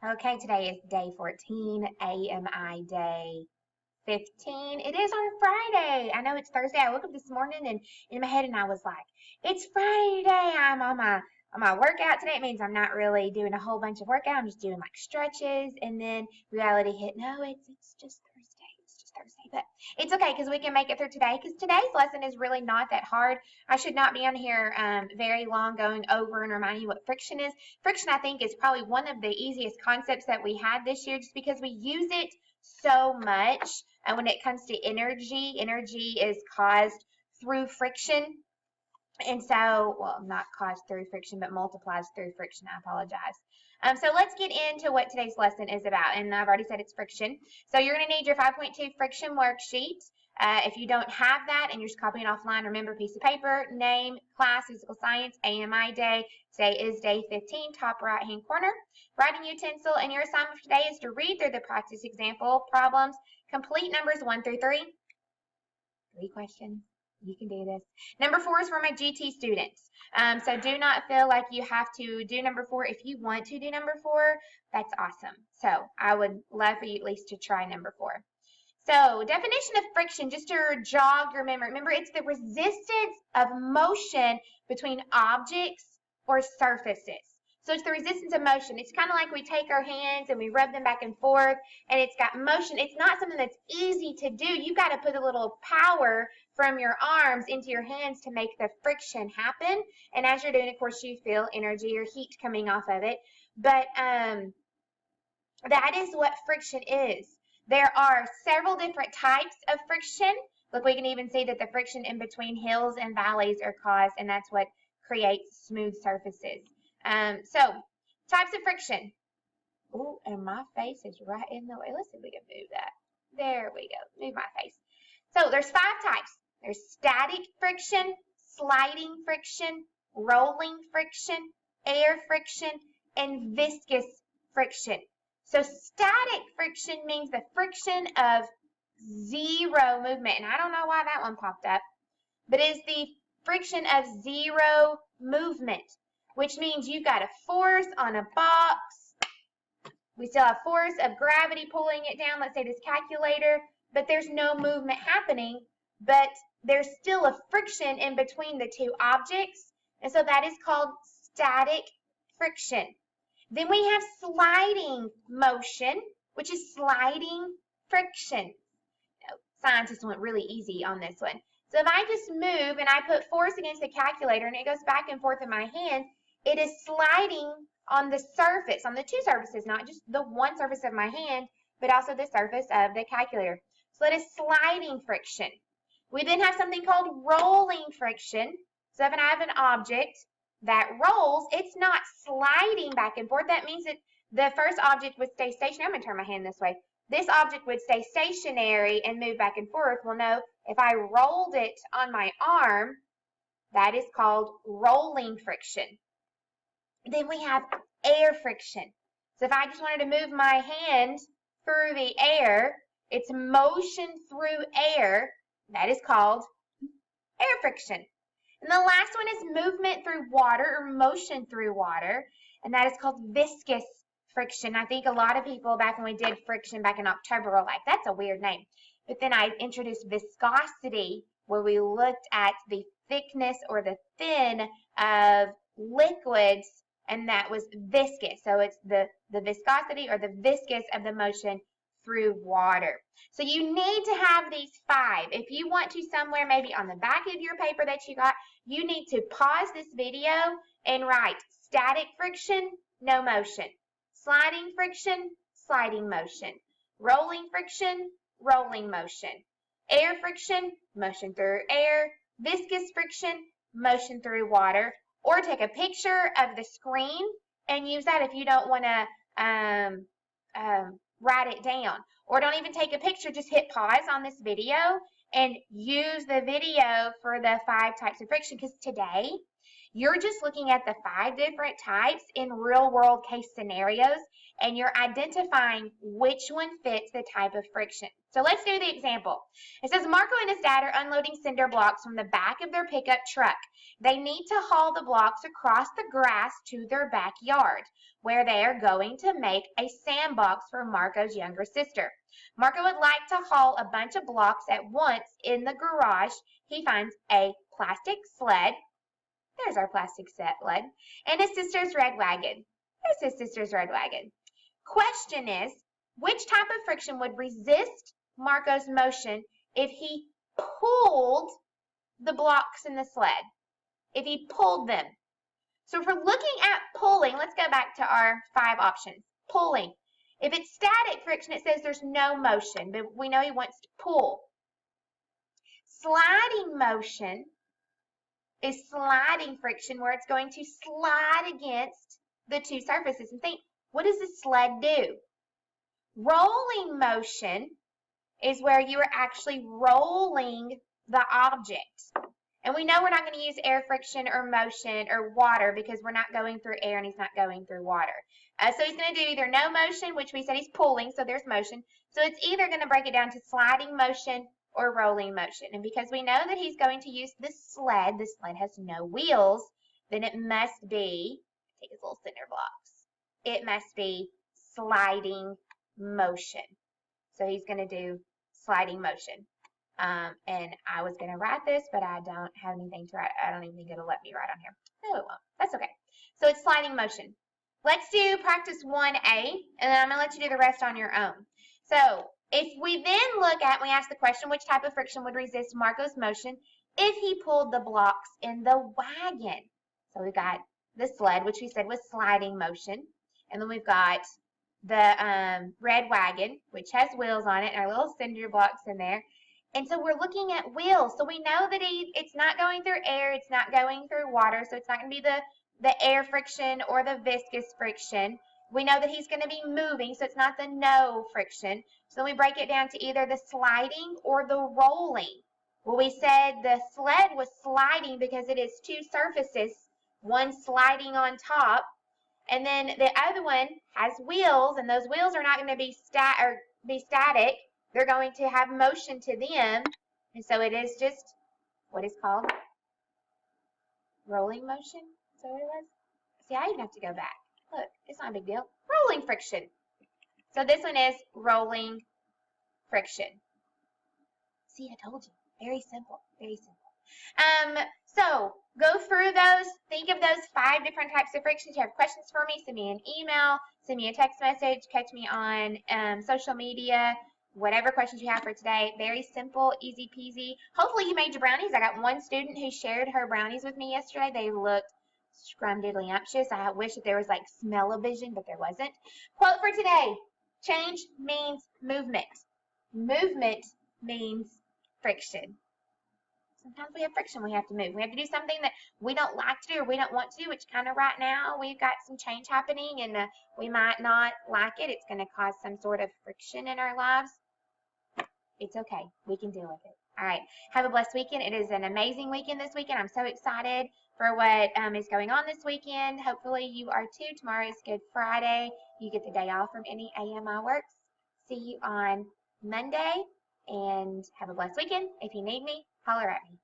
Okay, today is day 14, AMI day 15. It is on Friday. I know it's Thursday. I woke up this morning and in my head and I was like, it's Friday today. I'm on my workout today. It means I'm not really doing a whole bunch of workout. I'm just doing like stretches, and then reality hit. No, it's just Thursday. It's just Thursday. But it's okay because we can make it through today, because today's lesson is really not that hard. I should not be on here very long going over and reminding you what friction is. Friction, I think, is probably one of the easiest concepts that we had this year, just because we use it so much. And when it comes to energy, energy is caused through friction. And so, well, not caused through friction, but multiplies through friction. I apologize. So let's get into what today's lesson is about. And I've already said it's friction. So you're going to need your 5.2 friction worksheet. If you don't have that and you're just copying offline, remember, piece of paper, name, class, physical science, AMI day. Today is day 15, top right hand corner. Writing utensil, and your assignment for today is to read through the practice example problems, complete numbers 1 through 3. 3 questions. You can do this. Number 4 is for my GT students. So do not feel like you have to do number 4. If you want to do number 4, that's awesome. So I would love for you at least to try number 4. So definition of friction, just to jog your memory. Remember, it's the resistance of motion between objects or surfaces. So it's the resistance of motion. It's kind of like we take our hands and we rub them back and forth, and it's got motion. It's not something that's easy to do. You've got to put a little power from your arms into your hands to make the friction happen. And as you're doing, of course, you feel energy or heat coming off of it. But that is what friction is. There are several different types of friction. Look, we can even see that the friction in between hills and valleys are caused, and that's what creates smooth surfaces. So, types of friction. Oh, and my face is right in the way. Let's see if we can move that. There we go. Move my face. So, there's 5 types. There's static friction, sliding friction, rolling friction, air friction, and viscous friction. So, static friction means the friction of zero movement. And I don't know why that one popped up, but it's the friction of zero movement, which means you've got a force on a box. We still have force of gravity pulling it down, let's say this calculator, but there's no movement happening, but there's still a friction in between the two objects, and so that is called static friction. Then we have sliding motion, which is sliding friction. Scientists went really easy on this one. So if I just move and I put force against the calculator and it goes back and forth in my hand, it is sliding on the surface, on the 2 surfaces, not just the 1 surface of my hand, but also the surface of the calculator. So that is sliding friction. We then have something called rolling friction. So if I have an object that rolls, it's not sliding back and forth. That means that the first object would stay stationary. I'm going to turn my hand this way. This object would stay stationary and move back and forth. Well, no, if I rolled it on my arm, that is called rolling friction. Then we have air friction. So if I just wanted to move my hand through the air, it's motion through air. That is called air friction. And the last one is movement through water, or motion through water, and that is called viscous friction. I think a lot of people back when we did friction back in October were like, that's a weird name. But then I introduced viscosity, where we looked at the thickness or the thin of liquids, and that was viscous. So it's the viscosity or the viscous of the motion through water. So you need to have these 5. If you want to, somewhere maybe on the back of your paper that you got, you need to pause this video and write static friction, no motion. Sliding friction, sliding motion. Rolling friction, rolling motion. Air friction, motion through air. Viscous friction, motion through water. Or take a picture of the screen and use that if you don't want to write it down. Or don't even take a picture, just hit pause on this video and use the video for the 5 types of friction, because today You're just looking at the 5 different types in real world case scenarios, and you're identifying which one fits the type of friction. So let's do the example. It says Marco and his dad are unloading cinder blocks from the back of their pickup truck. They need to haul the blocks across the grass to their backyard, where they are going to make a sandbox for Marco's younger sister. Marco would like to haul a bunch of blocks at once. In the garage, he finds a plastic sled. There's our plastic sled. And his sister's red wagon. There's his sister's red wagon. Question is, which type of friction would resist Marco's motion if he pulled the blocks in the sled? If he pulled them. So if we're looking at pulling, let's go back to our 5 options. Pulling. If it's static friction, it says there's no motion, but we know he wants to pull. Sliding motion is sliding friction, where it's going to slide against the 2 surfaces. And think, what does the sled do? Rolling motion is where you are actually rolling the object. And we know we're not going to use air friction or motion or water because we're not going through air and he's not going through water. So he's going to do either no motion, which we said he's pulling, so there's motion. So it's either going to break it down to sliding motion or rolling motion. And because we know that he's going to use the sled has no wheels, then it must be, take his little cinder blocks, it must be sliding motion. So he's going to do sliding motion. And I was going to write this, but I don't have anything to write. I don't even think it'll let me write on here. No, it won't. That's okay. So it's sliding motion. Let's do practice 1A, and then I'm going to let you do the rest on your own. So if we then look at, we ask the question, which type of friction would resist Marco's motion if he pulled the blocks in the wagon? So we've got the sled, which we said was sliding motion. And then we've got the red wagon, which has wheels on it, and our little cinder blocks in there. And so we're looking at wheels. So we know that it's not going through air, it's not going through water, so it's not going to be the air friction or the viscous friction. We know that he's going to be moving, so it's not the no friction. So we break it down to either the sliding or the rolling. Well, we said the sled was sliding because it is 2 surfaces, one sliding on top, and then the other one has wheels, and those wheels are not going to be static. They're going to have motion to them, and so it is just what is called rolling motion. Is that what it was? See, I even have to go back. Look, it's not a big deal. Rolling friction. So this one is rolling friction. See, I told you. Very simple. Very simple. So go through those. Think of those 5 different types of frictions. If you have questions for me, send me an email, send me a text message, catch me on social media. Whatever questions you have for today, very simple, easy peasy. Hopefully you made your brownies. I got one student who shared her brownies with me yesterday. They looked scrumdiddlyumptious. I wish that there was like smell-o-vision, but there wasn't. Quote for today: change means movement. Movement means friction. Sometimes we have friction, we have to move. We have to do something that we don't like to do or we don't want to do, which kind of right now we've got some change happening and we might not like it. It's going to cause some sort of friction in our lives. It's okay. We can deal with it. All right. Have a blessed weekend. It is an amazing weekend this weekend. I'm so excited for what is going on this weekend. Hopefully you are too. Tomorrow is Good Friday. You get the day off from any AMI works. See you on Monday and have a blessed weekend. If you need me, holler at me.